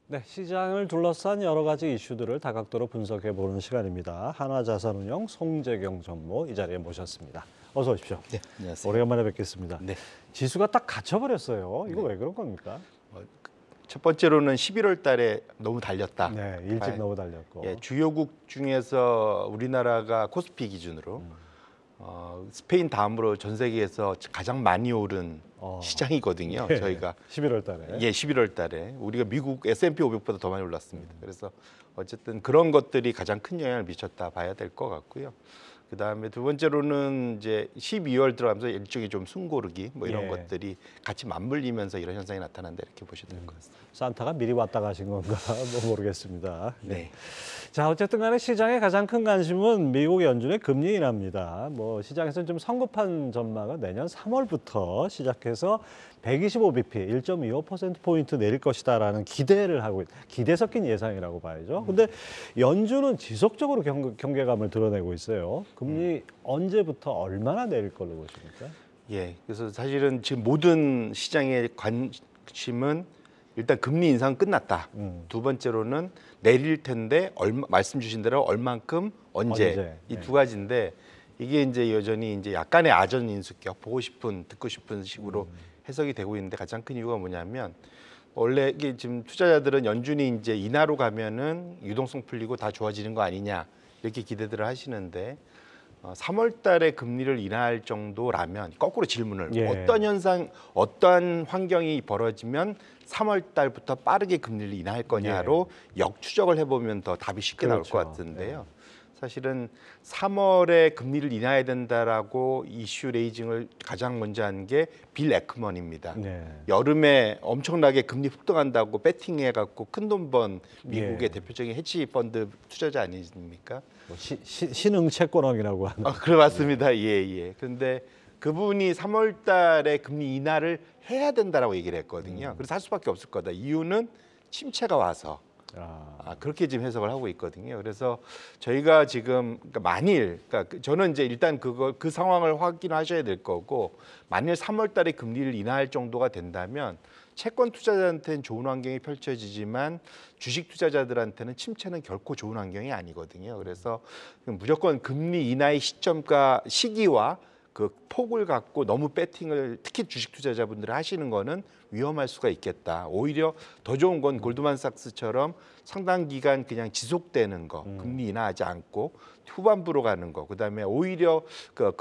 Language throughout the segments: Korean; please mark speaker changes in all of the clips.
Speaker 1: 네, 시장을 둘러싼 여러 가지 이슈들을 다각도로 분석해 보는 시간입니다. 한화자산운용 송재경 전무 이 자리에 모셨습니다. 어서 오십시오.
Speaker 2: 네, 안녕하세요.
Speaker 1: 오래간만에 뵙겠습니다.
Speaker 2: 네.
Speaker 1: 지수가 딱 갇혀버렸어요. 이거
Speaker 2: 네.
Speaker 1: 왜 그런 겁니까?
Speaker 2: 첫 번째로는 11월 달에 너무 달렸다.
Speaker 1: 네, 일찍 너무 달렸고.
Speaker 2: 예, 주요국 중에서 우리나라가 코스피 기준으로 스페인 다음으로 전 세계에서 가장 많이 오른 시장이거든요.
Speaker 1: 네,
Speaker 2: 저희가
Speaker 1: 11월 달에.
Speaker 2: 예, 11월 달에 우리가 미국 S&P 500보다 더 많이 올랐습니다. 그래서 어쨌든 그런 것들이 가장 큰 영향을 미쳤다 봐야 될 것 같고요. 그다음에 두 번째로는 이제 12월 들어가면서 일종의 좀 숨고르기 뭐 이런
Speaker 1: 예.
Speaker 2: 것들이 같이 맞물리면서 이런 현상이 나타난다 이렇게 보셔도 될 것 같습니다.
Speaker 1: 산타가 미리 왔다 가신 건가 뭐 모르겠습니다.
Speaker 2: 네.
Speaker 1: 자, 어쨌든 간에 시장의 가장 큰 관심은 미국 연준의 금리 인하입니다. 뭐 시장에서는 좀 성급한 전망은 내년 3월부터 시작해서 125bp, 1.25%포인트 내릴 것이다라는 기대를 하고 기대 섞인 예상이라고 봐야죠. 근데 연준은 지속적으로 경계감을 드러내고 있어요. 금리 언제부터 얼마나 내릴 걸로 보십니까?
Speaker 2: 예. 그래서 사실은 지금 모든 시장의 관심은 일단 금리 인상 끝났다. 두 번째로는 내릴 텐데 말씀 주신 대로 얼만큼 언제 이 두 가지인데 이게 이제 여전히 이제 약간의 아전 인수격 보고 싶은 듣고 싶은 식으로 해석이 되고 있는데 가장 큰 이유가 뭐냐면 원래 이게 지금 투자자들은 연준이 이제 인하로 가면은 유동성 풀리고 다 좋아지는 거 아니냐 이렇게 기대들을 하시는데 3월 달에 금리를 인하할 정도라면 거꾸로 질문을 어떤 현상, 어떤 환경이 벌어지면 3월 달부터 빠르게 금리를 인하할 거냐로 역추적을 해보면 더 답이 쉽게 나올 것 같은데요. 사실은 3월에 금리를 인하해야 된다라고 이슈 레이징을 가장 먼저 한 게 빌 에크먼입니다. 여름에 엄청나게 금리 폭등한다고 배팅해갖고 큰 돈 번 미국의 대표적인 헤지 펀드 투자자 아니십니까?
Speaker 1: 뭐 신흥 채권왕이라고 하는.
Speaker 2: 그래 맞습니다. 예. 그런데 그분이 3월 달에 금리 인하를 해야 된다라고 얘기를 했거든요. 그래서 할 수밖에 없을 거다. 이유는 침체가 와서. 그렇게 지금 해석을 하고 있거든요. 그래서 저희가 지금 그러니까 저는 이제 일단 그 상황을 확인하셔야 될 거고 만일 3월달에 금리를 인하할 정도가 된다면 채권 투자자한테는 좋은 환경이 펼쳐지지만 주식 투자자들한테는 침체는 결코 좋은 환경이 아니거든요. 그래서 무조건 금리 인하의 시기와 그 폭을 갖고 너무 배팅을 특히 주식 투자자분들이 하시는 거는 위험할 수가 있겠다. 오히려 더 좋은 건 골드만삭스처럼 상당 기간 그냥 지속되는 거, 금리 인하하지 않고 후반부로 가는 거. 그다음에 오히려 그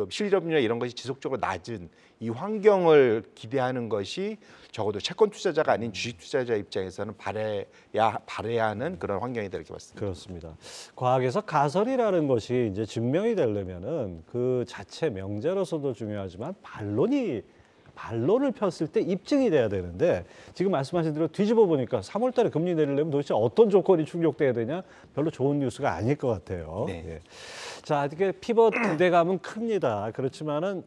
Speaker 2: 실업률이나 이런 것이 지속적으로 낮은 이 환경을 기대하는 것이 적어도 채권 투자자가 아닌 주식 투자자 입장에서는 바래야 하는 그런 환경이다 이렇게 봤습니다.
Speaker 1: 그렇습니다. 과학에서 가설이라는 것이 이제 증명이 되려면은 그 자체 명제로서도 중요하지만 반론을 폈을 때 입증이 돼야 되는데 지금 말씀하신 대로 뒤집어 보니까 3월 달에 금리 내리려면 도대체 어떤 조건이 충족돼야 되냐 별로 좋은 뉴스가 아닐 것 같아요. 자, 이렇게 피벗 기대감은 큽니다. 그렇지만은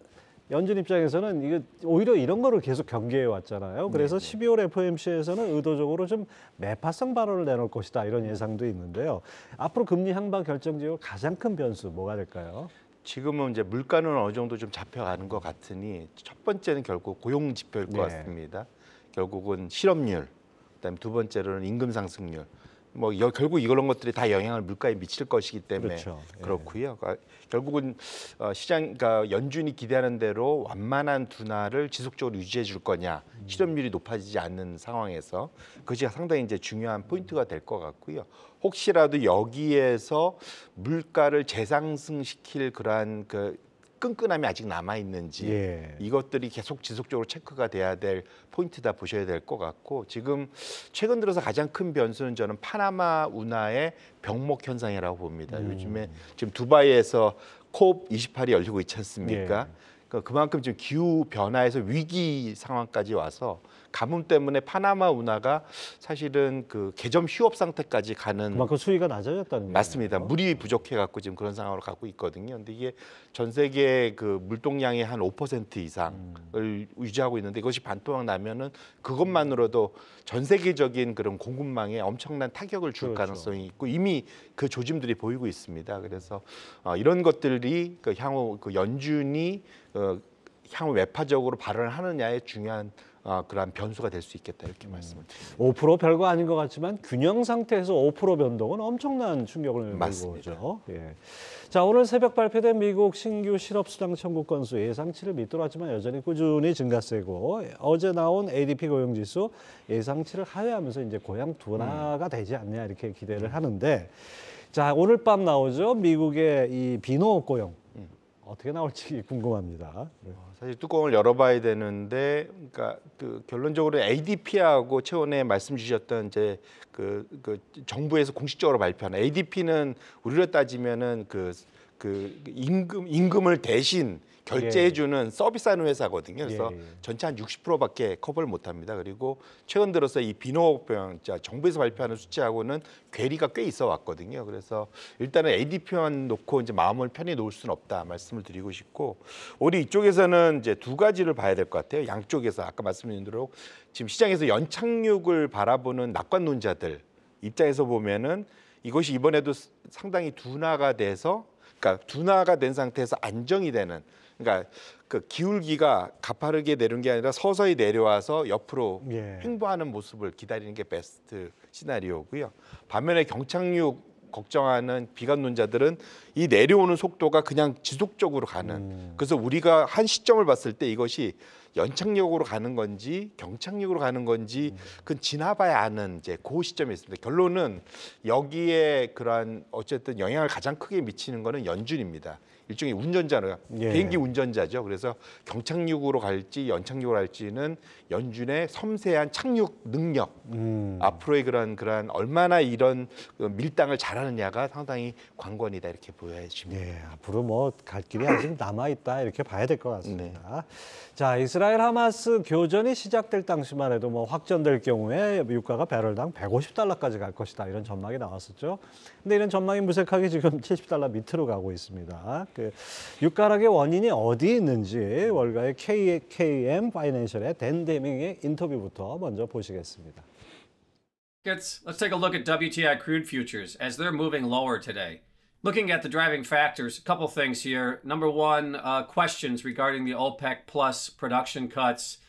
Speaker 1: 연준 입장에서는 이게 오히려 이런 거를 계속 경계해 왔잖아요. 그래서 12월 FOMC에서는 의도적으로 좀 매파성 발언을 내놓을 것이다 이런 예상도 있는데요. 앞으로 금리 향방 결정지역 가장 큰 변수 뭐가 될까요?
Speaker 2: 지금은 이제 물가는 어느 정도 좀 잡혀가는 것 같으니 첫 번째는 결국 고용 지표일 것 같습니다. 결국은 실업률, 그다음에 두 번째로는 임금 상승률. 뭐 결국 이런 것들이 다 영향을 물가에 미칠 것이기 때문에 그렇고요. 결국은 그러니까 연준이 기대하는 대로 완만한 둔화를 지속적으로 유지해 줄 거냐, 실업률이 높아지지 않는 상황에서 그것이 상당히 이제 중요한 포인트가 될 것 같고요. 혹시라도 여기에서 물가를 재상승시킬 그러한 끈끈함이 아직 남아 있는지 이것들이 계속 지속적으로 체크가 돼야 될 포인트다 보셔야 될 것 같고 지금 최근 들어서 가장 큰 변수는 저는 파나마 운하의 병목 현상이라고 봅니다. 요즘에 지금 두바이에서 콥 28이 열리고 있지 않습니까? 그만큼 지금 기후 변화에서 위기 상황까지 와서 가뭄 때문에 파나마 운하가 사실은 그 개점 휴업 상태까지 가는
Speaker 1: 그만큼 수위가 낮아졌다는 거죠.
Speaker 2: 맞습니다. 물이 부족해 갖고 지금 그런 상황으로 가고 있거든요. 근데 이게 전 세계 그 물동량의 한 5% 이상을 유지하고 있는데 이것이 반토막 나면은 그것만으로도 전 세계적인 그런 공급망에 엄청난 타격을 줄 가능성이 있고 이미 그 조짐들이 보이고 있습니다. 그래서 이런 것들이 향후 연준이 향후 외파적으로 발언을 하느냐에 중요한 그러한 변수가 될 수 있겠다 이렇게 말씀을 드립니다.
Speaker 1: 5% 별거 아닌 것 같지만 균형 상태에서 5% 변동은 엄청난 충격을 몰고 오죠. 예. 자, 오늘 새벽 발표된 미국 신규 실업수당 청구 건수 예상치를 밑돌았지만 여전히 꾸준히 증가세고 어제 나온 ADP 고용지수 예상치를 하회하면서 이제 고향 둔화가 되지 않냐 이렇게 기대를 하는데 자, 오늘 밤 나오죠. 미국의 이 비농업 고용. 어떻게 나올지 궁금합니다.
Speaker 2: 사실 뚜껑을 열어봐야 되는데, 그러니까 그 결론적으로 ADP하고 최근에 말씀 주셨던 이제 그 정부에서 공식적으로 발표하는 ADP는 우리로 따지면은 그 임금을 대신 결제해주는 서비스하는 회사거든요. 그래서 전체 한 60%밖에 커버를 못합니다. 그리고 최근 들어서 이 비농업병 정부에서 발표하는 수치하고는 괴리가 꽤 있어 왔거든요. 그래서 일단은 ADP만 놓고 이제 마음을 편히 놓을 수는 없다 말씀을 드리고 싶고, 우리 이쪽에서는 이제 두 가지를 봐야 될 것 같아요. 양쪽에서 아까 말씀드린 대로 지금 시장에서 연착륙을 바라보는 낙관론자들 입장에서 보면은 이것이 이번에도 상당히 둔화가 돼서, 그러니까 둔화가 된 상태에서 안정이 되는, 그러니까 그 기울기가 가파르게 내려온 게 아니라 서서히 내려와서 옆으로 횡보하는 모습을 기다리는 게 베스트 시나리오고요. 반면에 경착륙 걱정하는 비관론자들은 이 내려오는 속도가 그냥 지속적으로 가는, 그래서 우리가 한 시점을 봤을 때 이것이 연착륙으로 가는 건지 경착륙으로 가는 건지 그건 지나봐야 아는 이제 그 시점에 있습니다. 결론은 여기에 그러한 어쨌든 영향을 가장 크게 미치는 거는 연준입니다. 일종의 운전자는 비행기 운전자죠. 그래서 경착륙으로 갈지 연착륙으로 갈지는 연준의 섬세한 착륙 능력, 앞으로의 그런 얼마나 이런 밀당을 잘하느냐가 상당히 관건이다 이렇게 보여집니다.
Speaker 1: 네, 앞으로 뭐 갈 길이 아직 남아 있다 이렇게 봐야 될 것 같습니다. 자, 이스라엘 하마스 교전이 시작될 당시만 해도 뭐 확전될 경우에 유가가 배럴당 150달러까지 갈 것이다 이런 전망이 나왔었죠. 근데 이런 전망이 무색하게 지금 70달러 밑으로 가고 있습니다. 그 유가락의 원인이 어디 있는지 월가의 KM 파이낸셜의 댄 데밍의 인터뷰부터 먼저 보시겠습니다.
Speaker 3: Let's take a look at WTI crude futures as they're moving lower today. Looking at the driving factors, a couple things here. Number one, questions regarding the OPEC plus production cuts.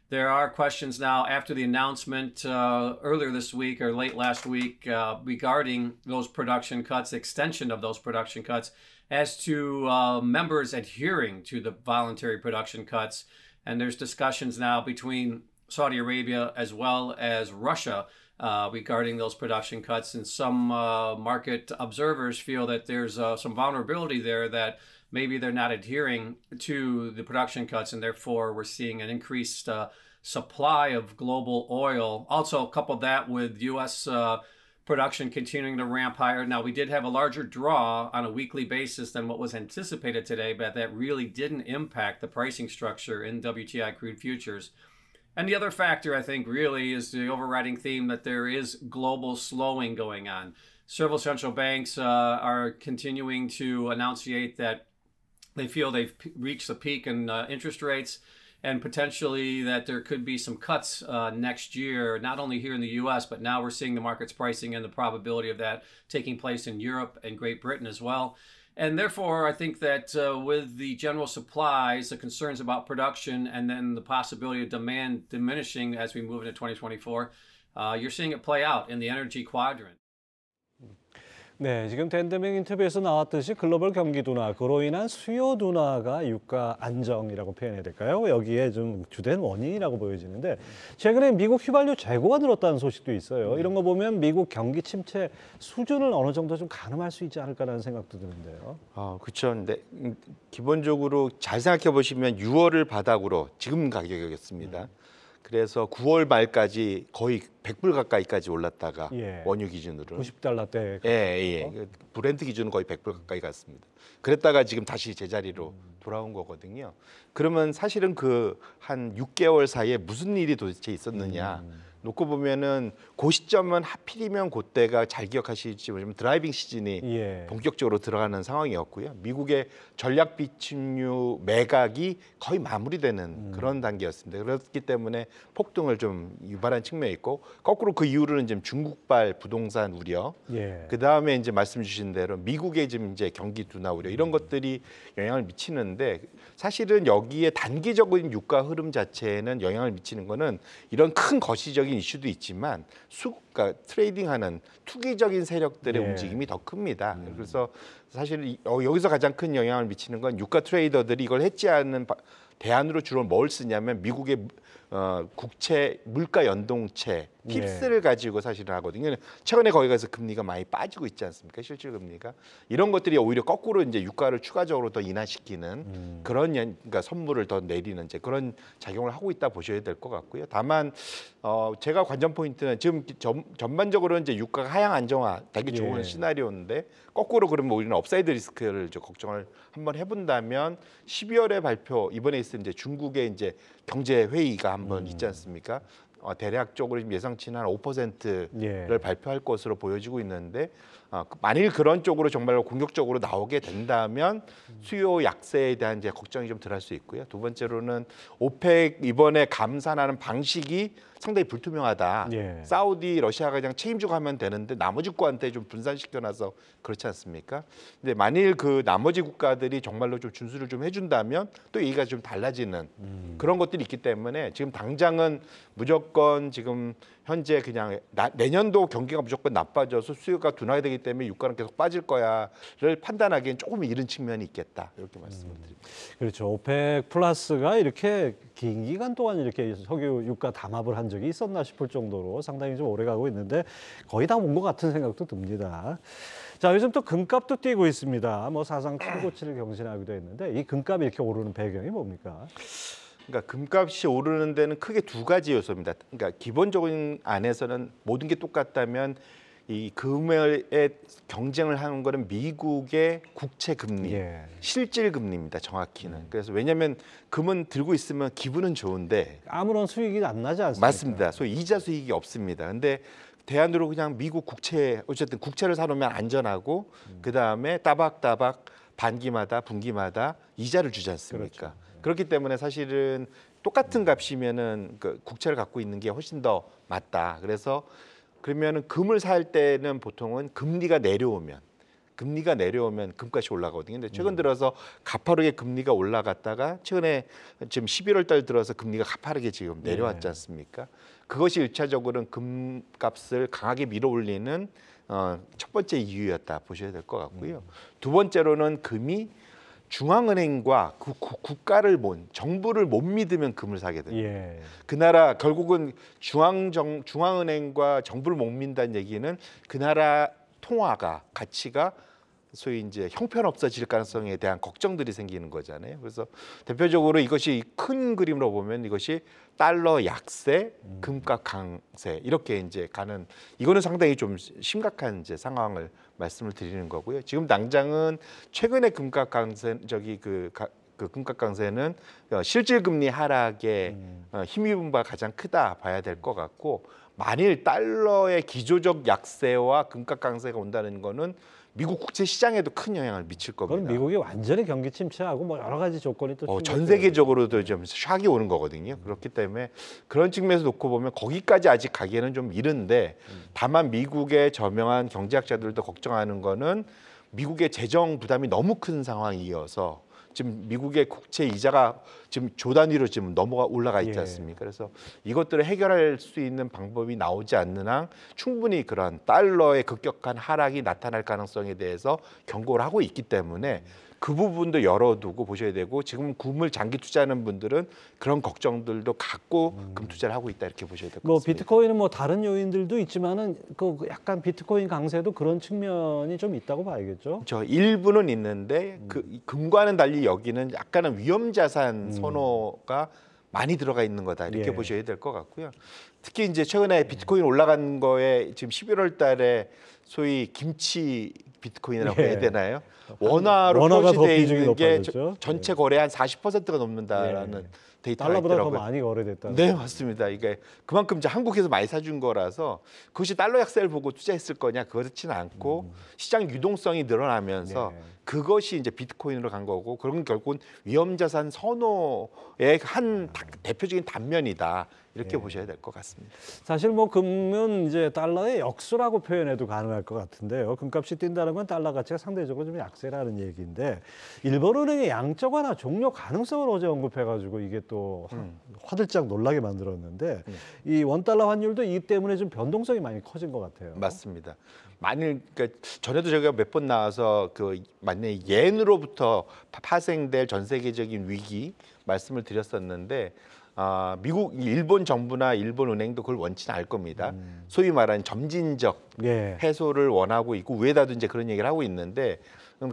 Speaker 3: There are questions now after the announcement earlier this week or late last week regarding those production cuts, extension of those production cuts, as to members adhering to the voluntary production cuts. And there's discussions now between Saudi Arabia as well as Russia regarding those production cuts. And some market observers feel that there's some vulnerability there, that maybe they're not adhering to the production cuts, and therefore we're seeing an increased supply of global oil. Also, couple that with U.S. Production continuing to ramp higher. Now, we did have a larger draw on a weekly basis than what was anticipated today, but that really didn't impact the pricing structure in WTI crude futures. And the other factor, I think, really is the overriding theme that there is global slowing going on. Several central banks are continuing to enunciate that they feel they've reached the peak in interest rates, and potentially that there could be some cuts next year, not only here in the U.S., but now we're seeing the markets pricing in the probability of that taking place in Europe and Great Britain as well. And therefore, I think that with the general supplies, the concerns about production, and then the possibility of demand diminishing as we move into 2024, you're seeing it play out in the energy quadrant.
Speaker 1: 네, 지금 댄데밍 인터뷰에서 나왔듯이 글로벌 경기 둔화, 그로 인한 수요 둔화가 유가 안정이라고 표현해야 될까요? 여기에 좀 주된 원인이라고 보여지는데, 최근에 미국 휘발유 재고가 늘었다는 소식도 있어요. 이런 거 보면 미국 경기 침체 수준을 어느 정도 좀 가늠할 수 있지 않을까라는 생각도 드는데요.
Speaker 2: 그렇죠. 근데 기본적으로 잘 생각해 보시면 6월을 바닥으로 지금 가격이었습니다. 그래서 9월 말까지 거의 100불 가까이까지 올랐다가 원유 기준으로
Speaker 1: 90달러대.
Speaker 2: 브렌트 기준은 거의 100불 가까이 갔습니다. 그랬다가 지금 다시 제자리로 돌아온 거거든요. 그러면 사실은 그 한 6개월 사이에 무슨 일이 도대체 있었느냐? 놓고 보면은 그 시점은 하필이면 그때가 잘 기억하실지 모르지만 드라이빙 시즌이
Speaker 1: 예.
Speaker 2: 본격적으로 들어가는 상황이었고요. 미국의 전략 비축유 매각이 거의 마무리되는 그런 단계였습니다. 그렇기 때문에 폭등을 좀 유발한 측면이 있고 거꾸로 그 이후로는 지금 중국발 부동산 우려,
Speaker 1: 예.
Speaker 2: 그 다음에 이제 말씀 주신 대로 미국의 지금 이제 경기 둔화 우려 이런 것들이 영향을 미치는데 사실은 여기에 단기적인 유가 흐름 자체에는 영향을 미치는 거는 이런 큰 거시적인 이슈도 있지만 그러니까 트레이딩하는 투기적인 세력들의
Speaker 1: 예.
Speaker 2: 움직임이 더 큽니다. 그래서 사실 여기서 가장 큰 영향을 미치는 건 유가 트레이더들이 이걸 해지하는 대안으로 주로 뭘 쓰냐면 미국의 국채 물가 연동채 핍스를 가지고 사실은 하거든요. 최근에 거기 가서 금리가 많이 빠지고 있지 않습니까? 실질 금리가 이런 것들이 오히려 거꾸로 이제 유가를 추가적으로 더 인하시키는 그런 그러니까 선물을 더 내리는 이제 그런 작용을 하고 있다 보셔야 될 것 같고요. 다만 제가 관전 포인트는 지금 전반적으로 이제 유가가 하향 안정화 되게 좋은
Speaker 1: 예.
Speaker 2: 시나리오인데 거꾸로 그러면 우리는 업사이드 리스크를 좀 걱정을 한번 해본다면 12월에 발표 이번에 있을 이제 중국의 이제 경제 회의가 한번 있지 않습니까? 대략적으로 예상치는 한 5%를
Speaker 1: 예.
Speaker 2: 발표할 것으로 보여지고 있는데 만일 그런 쪽으로 정말로 공격적으로 나오게 된다면 수요 약세에 대한 이제 걱정이 좀 덜 할 수 있고요. 두 번째로는 오펙 이번에 감산하는 방식이 상당히 불투명하다.
Speaker 1: 예.
Speaker 2: 사우디, 러시아가 그냥 책임지고 하면 되는데 나머지 국가한테 좀 분산시켜놔서 그렇지 않습니까? 근데 만일 그 나머지 국가들이 정말로 좀 준수를 좀 해준다면 또 얘기가 좀 달라지는 그런 것들이 있기 때문에 지금 당장은 무조건 지금 현재 그냥 내년도 경기가 무조건 나빠져서 수요가 둔화가 되기 때문에 유가는 계속 빠질 거야를 판단하기엔 조금 이른 측면이 있겠다 이렇게 말씀을 드립니다.
Speaker 1: 그렇죠. 오펙 플러스가 이렇게 긴 기간 동안 이렇게 석유 유가 담합을 한 적이 있었나 싶을 정도로 상당히 좀 오래 가고 있는데 거의 다 온 것 같은 생각도 듭니다. 자, 요즘 또 금값도 뛰고 있습니다. 뭐 사상 최고치를 경신하기도 했는데 이 금값이 이렇게 오르는 배경이 뭡니까?
Speaker 2: 그러니까 금값이 오르는 데는 크게 두 가지 요소입니다. 그러니까 기본적인 안에서는 모든 게 똑같다면 이 금의 경쟁을 하는 거는 미국의 국채 금리,
Speaker 1: 예.
Speaker 2: 실질 금리입니다. 정확히는. 그래서 왜냐하면 금은 들고 있으면 기분은 좋은데
Speaker 1: 아무런 수익이 안 나지 않습니까?
Speaker 2: 맞습니다. 소위 이자 수익이 없습니다. 근데 대안으로 그냥 미국 국채 어쨌든 국채를 사놓으면 안전하고 그 다음에 따박따박 반기마다 분기마다 이자를 주지 않습니까?
Speaker 1: 그렇죠.
Speaker 2: 그렇기 때문에 사실은 똑같은 값이면은 그 국채를 갖고 있는 게 훨씬 더 맞다. 그래서 그러면은 금을 살 때는 보통은 금리가 내려오면 금값이 올라가거든요. 근데 최근 들어서 가파르게 금리가 올라갔다가 최근에 지금 11월 달 들어서 금리가 가파르게 지금 내려왔지 않습니까? 그것이 일차적으로는 금값을 강하게 밀어올리는 첫 번째 이유였다 보셔야 될 것 같고요. 두 번째로는 금이 중앙은행과 그 국가를 정부를 못 믿으면 금을 사게 됩니다.
Speaker 1: 예.
Speaker 2: 그 나라 결국은 중앙은행과 정부를 못 믿는다는 얘기는 그 나라 통화가 가치가 소위 이제 형편없어질 가능성에 대한 걱정들이 생기는 거잖아요. 그래서 대표적으로 이것이 큰 그림으로 보면 이것이 달러 약세, 금값 강세 이렇게 이제 가는 이거는 상당히 좀 심각한 이제 상황을 말씀을 드리는 거고요. 지금 당장은 최근에 금값 강세 그 금값 강세는 실질 금리 하락에 힘입은 바가 가장 크다 봐야 될 것 같고 만일 달러의 기조적 약세와 금값 강세가 온다는 거는 미국 국채 시장에도 큰 영향을 미칠 겁니다.
Speaker 1: 그럼 미국이 완전히 경기 침체하고 뭐 여러 가지 조건이 또
Speaker 2: 전 세계적으로도 좀 샥이 오는 거거든요. 그렇기 때문에 그런 측면에서 놓고 보면 거기까지 아직 가기에는 좀 이른데 다만 미국의 저명한 경제학자들도 걱정하는 거는 미국의 재정 부담이 너무 큰 상황이어서 지금 미국의 국채 이자가 지금 조 단위로 지금 올라가 있지 않습니까? 그래서 이것들을 해결할 수 있는 방법이 나오지 않는 한 충분히 그런 달러의 급격한 하락이 나타날 가능성에 대해서 경고를 하고 있기 때문에 그 부분도 열어두고 보셔야 되고 지금 금을 장기 투자하는 분들은 그런 걱정들도 갖고 금 투자를 하고 있다 이렇게 보셔야 될 것
Speaker 1: 뭐
Speaker 2: 같습니다.
Speaker 1: 비트코인은 뭐 다른 요인들도 있지만은 그 약간 비트코인 강세도 그런 측면이 좀 있다고 봐야겠죠.
Speaker 2: 저 일부는 있는데 그 금과는 달리 여기는 약간은 위험 자산 선호가 많이 들어가 있는 거다 이렇게
Speaker 1: 예.
Speaker 2: 보셔야 될 것 같고요. 특히 이제 최근에 비트코인 올라간 거에 지금 11월 달에 소위 김치 비트코인이라고
Speaker 1: 예.
Speaker 2: 해야 되나요? 원화로
Speaker 1: 원화가 더
Speaker 2: 표시되어
Speaker 1: 비중이
Speaker 2: 있는 게
Speaker 1: 높아졌죠.
Speaker 2: 전체 거래 한 40%가 넘는다라는 데이터가
Speaker 1: 달러보다
Speaker 2: 있더라고요.
Speaker 1: 더 많이 거래됐다는.
Speaker 2: 네, 맞습니다. 이게 그만큼 이제 한국에서 많이 사준 거라서 그것이 달러 약세를 보고 투자했을 거냐 그렇지는 않고 시장 유동성이 늘어나면서
Speaker 1: 네.
Speaker 2: 그것이 이제 비트코인으로 간 거고 그런 건 결국은 위험자산 선호의 한 대표적인 단면이다 이렇게 보셔야 될 것 같습니다.
Speaker 1: 사실 뭐 금은 이제 달러의 역수라고 표현해도 가능할 것 같은데요. 금값이 뛴다는 건 달러 가치가 상대적으로 좀 약세라는 얘기인데 일본은행의 양적 완화 종료 가능성을 어제 언급해가지고 이게 또 화들짝 놀라게 만들었는데 이 원달러 환율도 이 때문에 좀 변동성이 많이 커진 것 같아요.
Speaker 2: 맞습니다. 만일 그러니까 전에도 저희가 몇 번 나와서 그 만약에 옌으로부터 파생될 전 세계적인 위기 말씀을 드렸었는데 미국, 일본 정부나 일본 은행도 그걸 원치는 않을 겁니다. 소위 말하는 점진적
Speaker 1: 예.
Speaker 2: 해소를 원하고 있고 위에다도 이제 그런 얘기를 하고 있는데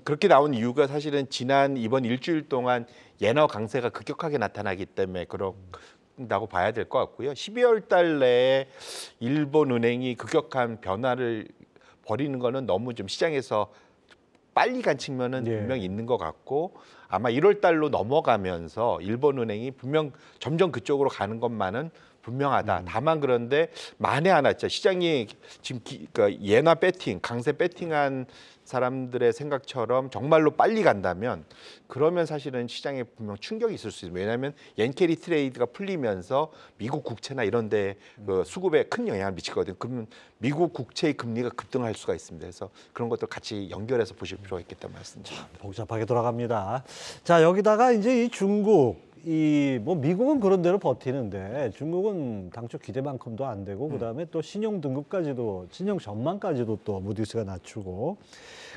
Speaker 2: 그렇게 나온 이유가 사실은 이번 일주일 동안 엔화 강세가 급격하게 나타나기 때문에 그렇다고 봐야 될 것 같고요. 12월 달 내에 일본 은행이 급격한 변화를 벌이는 거는 너무 좀 시장에서 빨리 간 측면은
Speaker 1: 예.
Speaker 2: 분명히 있는 것 같고 아마 1월 달로 넘어가면서 일본 은행이 분명 점점 그쪽으로 가는 것만은 분명하다. 다만 그런데 만에 하나 있죠. 시장이 지금 그러니까 엔화 배팅, 강세 배팅한 사람들의 생각처럼 정말로 빨리 간다면 그러면 사실은 시장에 분명 충격이 있을 수 있습니다. 왜냐하면 옌캐리 트레이드가 풀리면서 미국 국채나 이런 데 그 수급에 큰 영향을 미치거든요. 그러면 미국 국채의 금리가 급등할 수가 있습니다. 그래서 그런 것들 같이 연결해서 보실 필요가 있겠다는 말씀입니다.
Speaker 1: 복잡하게 돌아갑니다. 자, 여기다가 이제 이 중국, 뭐 미국은 그런 대로 버티는데 중국은 당초 기대만큼도 안 되고 그다음에 또 신용 등급까지도 신용 전망까지도 또 무디스가 낮추고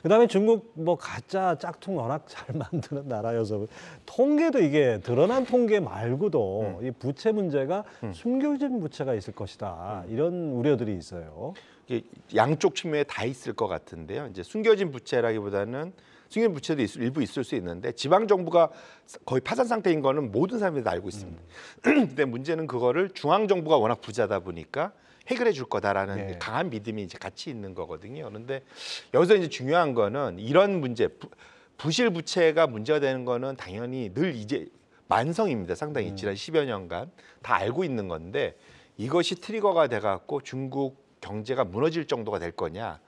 Speaker 1: 그다음에 중국 뭐 가짜 짝퉁 워낙 잘 만드는 나라여서 통계도 이게 드러난 통계 말고도 이 부채 문제가 숨겨진 부채가 있을 것이다 이런 우려들이 있어요.
Speaker 2: 이게 양쪽 측면에 다 있을 것 같은데요. 이제 숨겨진 부채라기보다는 숨겨진 부채도 일부 있을 수 있는데 지방 정부가 거의 파산 상태인 거는 모든 사람들이 다 알고 있습니다. 근데 문제는 그거를 중앙 정부가 워낙 부자다 보니까 해결해 줄 거다라는
Speaker 1: 네.
Speaker 2: 강한 믿음이 이제 같이 있는 거거든요. 그런데 여기서 이제 중요한 거는 이런 문제, 부실 부채가 문제가 되는 거는 당연히 늘 이제 만성입니다. 상당히 지난 10여 년간 다 알고 있는 건데 이것이 트리거가 돼 갖고 중국 경제가 무너질 정도가 될 거냐.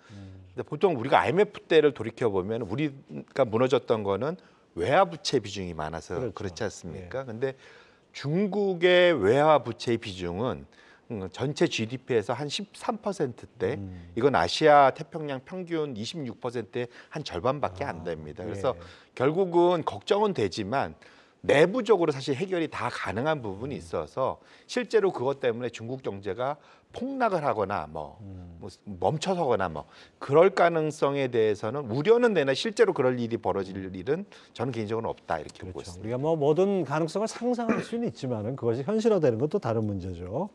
Speaker 2: 근데 보통 우리가 IMF 때를 돌이켜 보면 우리가 무너졌던 거는 외화 부채 비중이 많아서
Speaker 1: 그렇죠.
Speaker 2: 그렇지 않습니까? 근데 중국의 외화 부채의 비중은 전체 GDP에서 한 13%대, 이건 아시아 태평양 평균 26%의 한 절반밖에 안 됩니다. 그래서
Speaker 1: 예.
Speaker 2: 결국은 걱정은 되지만 내부적으로 사실 해결이 다 가능한 부분이 있어서 실제로 그것 때문에 중국 경제가 폭락을 하거나 뭐 멈춰서거나 뭐 그럴 가능성에 대해서는 우려는 되나 실제로 그럴 일이 벌어질 일은 저는 개인적으로 없다 이렇게 보고
Speaker 1: 그렇죠.
Speaker 2: 있습니다.
Speaker 1: 우리가 뭐 모든 가능성을 상상할 수는 있지만은 그것이 현실화되는 건 또 다른 문제죠.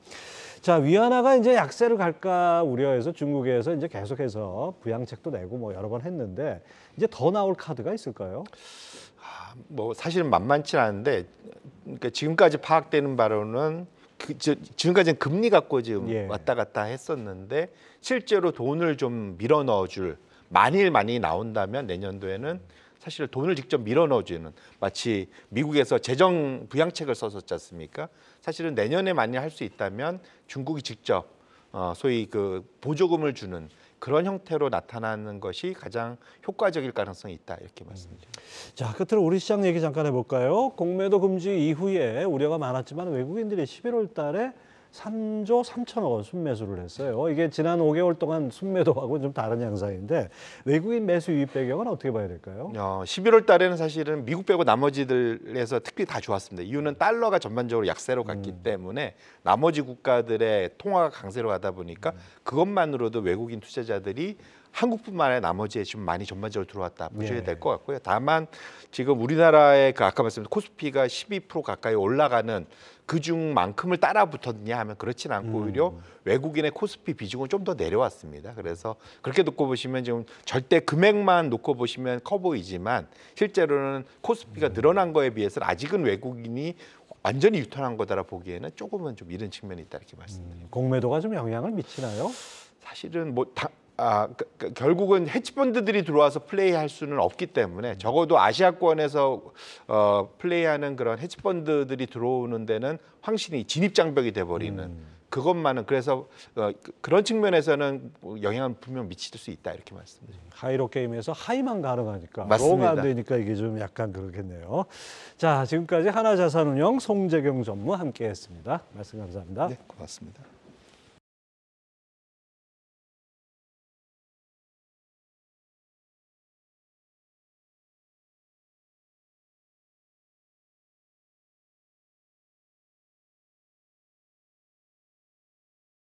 Speaker 1: 자, 위안화가 이제 약세를 갈까 우려해서 중국에서 이제 계속해서 부양책도 내고 뭐 여러 번 했는데 이제 더 나올 카드가 있을까요?
Speaker 2: 뭐 사실은 만만치 않은데 그러니까 지금까지 파악되는 바로는 지금까지는 금리 갖고 지금
Speaker 1: 예.
Speaker 2: 왔다 갔다 했었는데 실제로 돈을 좀 밀어 넣어줄 만일 많이 나온다면 내년도에는 사실 돈을 직접 밀어 넣어주는 마치 미국에서 재정 부양책을 썼었지 않습니까? 사실은 내년에 만약 할 수 있다면 중국이 직접 소위 그 보조금을 주는 그런 형태로 나타나는 것이 가장 효과적일 가능성이 있다 이렇게 말씀드립니다.
Speaker 1: 자, 끝으로 우리 시장 얘기 잠깐 해볼까요? 공매도 금지 이후에 우려가 많았지만 외국인들이 11월 달에 3조 3천억 원 순매수를 했어요. 이게 지난 5개월 동안 순매도하고 좀 다른 양상인데 외국인 매수 유입 배경은 어떻게 봐야 될까요?
Speaker 2: 11월 달에는 사실은 미국 빼고 나머지들에서 특히 다 좋았습니다. 이유는 달러가 전반적으로 약세로 갔기 때문에 나머지 국가들의 통화가 강세로 가다 보니까 그것만으로도 외국인 투자자들이 한국뿐만 아니라 나머지에 지금 많이 전반적으로 들어왔다 보셔야 될 것 같고요. 다만 지금 우리나라의 그 아까 말씀드린 코스피가 12% 가까이 올라가는 그중만큼을 따라 붙었냐 하면 그렇지는 않고 오히려 외국인의 코스피 비중은 좀 더 내려왔습니다. 그래서 그렇게 놓고 보시면 지금 절대 금액만 놓고 보시면 커 보이지만 실제로는 코스피가 늘어난 거에 비해서는 아직은 외국인이 완전히 유턴한 거다라 보기에는 조금은 좀 이른 측면이 있다 이렇게 말씀드립니다.
Speaker 1: 공매도가 좀 영향을 미치나요?
Speaker 2: 사실은 뭐 결국은 헤지펀드들이 들어와서 플레이할 수는 없기 때문에 적어도 아시아권에서 플레이하는 그런 헤지펀드들이 들어오는 데는 확실히 진입 장벽이 돼버리는 그것만은 그래서 그런 측면에서는 영향을 분명 미칠 수 있다 이렇게 말씀드립니다.
Speaker 1: 하이로 게임에서 하이만 가능하니까
Speaker 2: 맞습니다.
Speaker 1: 로우가 안 되니까 이게 좀 약간 그렇겠네요. 자, 지금까지 하나자산운용 송재경 전무 함께했습니다. 말씀 감사합니다.
Speaker 4: 네, 고맙습니다.